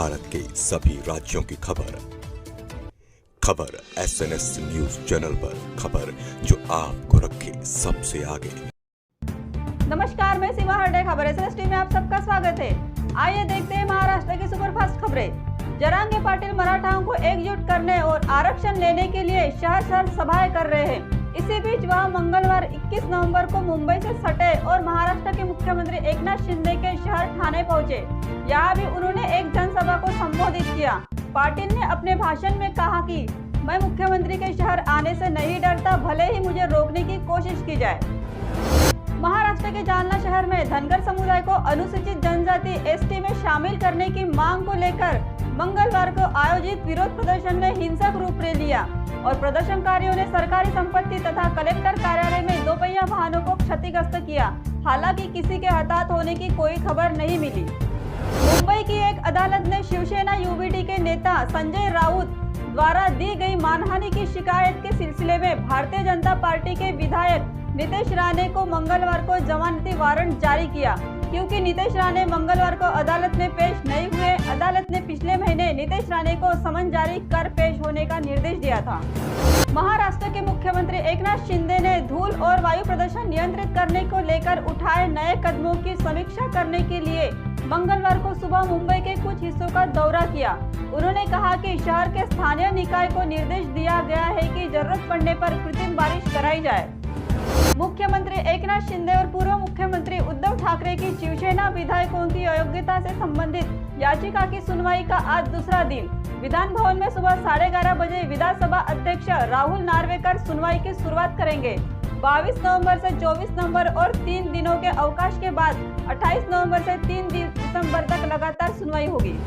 भारत के सभी राज्यों की खबर SNS न्यूज चैनल पर, खबर जो आपको रखे सबसे आगे। नमस्कार, मैं सीमा हरडे, खबर SNS में आप सबका स्वागत है। आइए देखते हैं महाराष्ट्र की सुपरफास्ट खबरें। जरांगे पाटिल मराठाओं को एकजुट करने और आरक्षण लेने के लिए शहर सभाएं कर रहे हैं। इसी बीच वह मंगलवार 21 नवंबर को मुंबई से सटे और महाराष्ट्र के मुख्यमंत्री एकनाथ शिंदे के शहर ठाणे पहुंचे। यहाँ भी उन्होंने एक जनसभा को संबोधित किया। पाटिल ने अपने भाषण में कहा कि मैं मुख्यमंत्री के शहर आने से नहीं डरता, भले ही मुझे रोकने की कोशिश की जाए। महाराष्ट्र के जालना शहर में धनगर समुदाय को अनुसूचित जनजाति ST में शामिल करने की मांग को लेकर मंगलवार को आयोजित विरोध प्रदर्शन ने हिंसक रूप ले लिया और प्रदर्शनकारियों ने सरकारी संपत्ति तथा कलेक्टर कार्यालय में दोपहिया वाहनों को क्षतिग्रस्त किया। हालांकि किसी के हताहत होने की कोई खबर नहीं मिली। मुंबई की एक अदालत ने शिवसेना UBD के नेता संजय राउत द्वारा दी गई मानहानि की शिकायत के सिलसिले में भारतीय जनता पार्टी के विधायक नीतेश राणे को मंगलवार को जमानती वारंट जारी किया, क्योंकि नीतेश राणे मंगलवार को अदालत में पेश नहीं हुए। अदालत ने पिछले महीने नीतेश राणे को समन जारी कर पेश होने का निर्देश दिया था। महाराष्ट्र के मुख्यमंत्री एकनाथ शिंदे ने धूल और वायु प्रदूषण नियंत्रित करने को लेकर उठाए नए कदमों की समीक्षा करने के लिए मंगलवार को सुबह मुंबई के कुछ हिस्सों का दौरा किया। उन्होंने कहा कि शहर के स्थानीय निकाय को निर्देश दिया गया है कि जरूरत पड़ने पर कृत्रिम बारिश कराई जाए। मुख्यमंत्री एकनाथ शिंदे और पूर्व मुख्यमंत्री उद्धव ठाकरे की शिवसेना विधायकों की अयोग्यता से संबंधित याचिका की सुनवाई का आज दूसरा दिन। विधान भवन में सुबह 11:30 बजे विधानसभा अध्यक्ष राहुल नार्वेकर सुनवाई की शुरुआत करेंगे। 22 नवंबर से 24 नवंबर और 3 दिनों के अवकाश के बाद 28 नवंबर से 3 दिसंबर तक लगातार सुनवाई होगी।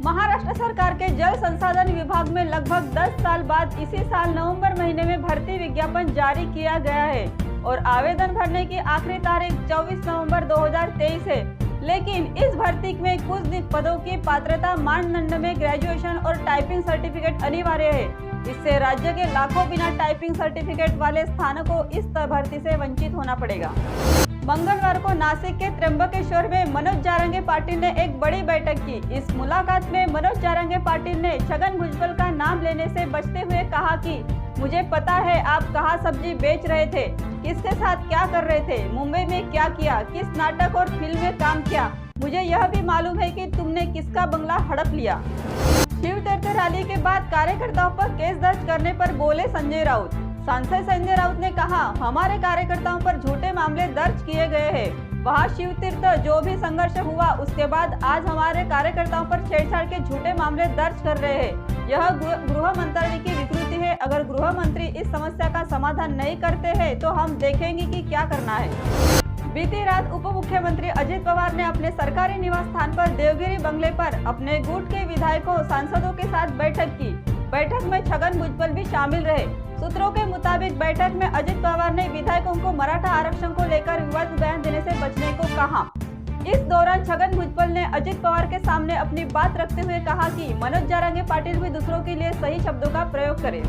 महाराष्ट्र सरकार के जल संसाधन विभाग में लगभग 10 साल बाद इसी साल नवंबर महीने में भर्ती विज्ञापन जारी किया गया है और आवेदन भरने की आखिरी तारीख 24 नवंबर 2023 है। लेकिन इस भर्ती में कुछ पदों की पात्रता मानदंड में ग्रेजुएशन और टाइपिंग सर्टिफिकेट अनिवार्य है। इससे राज्य के लाखों बिना टाइपिंग सर्टिफिकेट वाले स्थानों को इस भर्ती से वंचित होना पड़ेगा। मंगलवार को नासिक के त्र्यंबकेश्वर में मनोज जारंगे पाटिल ने एक बड़ी बैठक की। इस मुलाकात में मनोज जारंगे पाटिल ने छगन भुजबल का नाम लेने से बचते हुए कहा कि मुझे पता है आप कहाँ सब्जी बेच रहे थे, किसके साथ क्या कर रहे थे, मुंबई में क्या किया, किस नाटक और फिल्म में काम किया। मुझे यह भी मालूम है कि तुमने किसका बंगला हड़प लिया। शिव तीर्थ रैली के बाद कार्यकर्ताओं पर केस दर्ज करने पर बोले संजय राउत। सांसद संजय राउत ने कहा, हमारे कार्यकर्ताओं पर झूठे मामले दर्ज किए गए हैं। वहाँ शिव तीर्थ जो भी संघर्ष हुआ उसके बाद आज हमारे कार्यकर्ताओं पर छेड़छाड़ के झूठे मामले दर्ज कर रहे हैं। यह गृह मंत्रालय की विकृति है। अगर गृह मंत्री इस समस्या का समाधान नहीं करते हैं तो हम देखेंगे कि क्या करना है। बीती रात उप मुख्यमंत्री अजित पवार ने अपने सरकारी निवास स्थान पर देवगिरी बंगले पर अपने गुट के विधायकों सांसदों के साथ बैठक की। बैठक में छगन भुजबल भी शामिल रहे। सूत्रों के मुताबिक बैठक में अजित पवार ने विधायकों को मराठा आरक्षण को लेकर विवादित बयान देने से बचने को कहा। इस दौरान छगन भुजबल ने अजित पवार के सामने अपनी बात रखते हुए कहा कि मनोज जारंगे पाटिल भी दूसरों के लिए सही शब्दों का प्रयोग करें।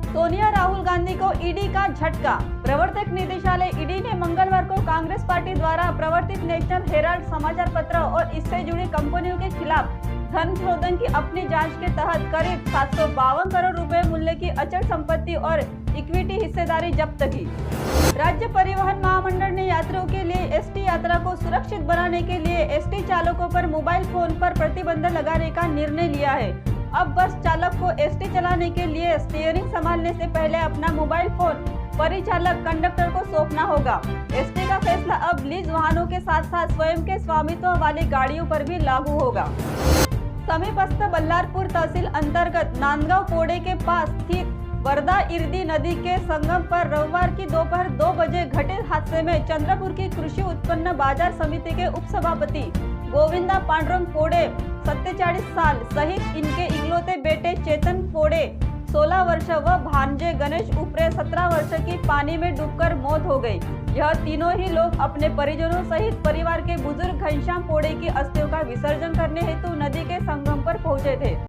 सोनिया राहुल गांधी को ईडी का झटका। प्रवर्तक निदेशालय ईडी ने मंगलवार को कांग्रेस पार्टी द्वारा प्रवर्तित नेशनल हेराल्ड समाचार पत्र और इससे जुड़ी कंपनियों के खिलाफ धन शोधन की अपनी जांच के तहत करीब 752 करोड़ रुपए मूल्य की अचल संपत्ति और इक्विटी हिस्सेदारी जब्त की। राज्य परिवहन महामंडल ने यात्रियों के लिए ST यात्रा को सुरक्षित बनाने के लिए ST चालकों पर मोबाइल फोन पर प्रतिबंध लगाने का निर्णय लिया है। अब बस चालक को ST चलाने के लिए स्टीयरिंग संभालने से पहले अपना मोबाइल फोन परिचालक कंडक्टर को सौंपना होगा। ST का फैसला अब लीज वाहनों के साथ साथ स्वयं के स्वामित्व वाली गाड़ियों पर भी लागू होगा। समीपस्थ बल्लारपुर तहसील अंतर्गत नांदगांव पोड़े के पास स्थित वर्धा इर्दी नदी के संगम पर रविवार की दोपहर 2 बजे घटे हादसे में चंद्रपुर की कृषि उत्पन्न बाजार समिति के उपसभापति गोविंदा पांडुरंग पोड़े 47 साल सहित इनके इकलौते बेटे चेतन पोड़े 16 वर्ष व भांजे गणेश उपरे 17 वर्ष की पानी में डूबकर मौत हो गई। यह तीनों ही लोग अपने परिजनों सहित परिवार के बुजुर्ग घनश्याम पोड़े की अस्थियों का विसर्जन करने हेतु नदी के संगम पर पहुंचे थे।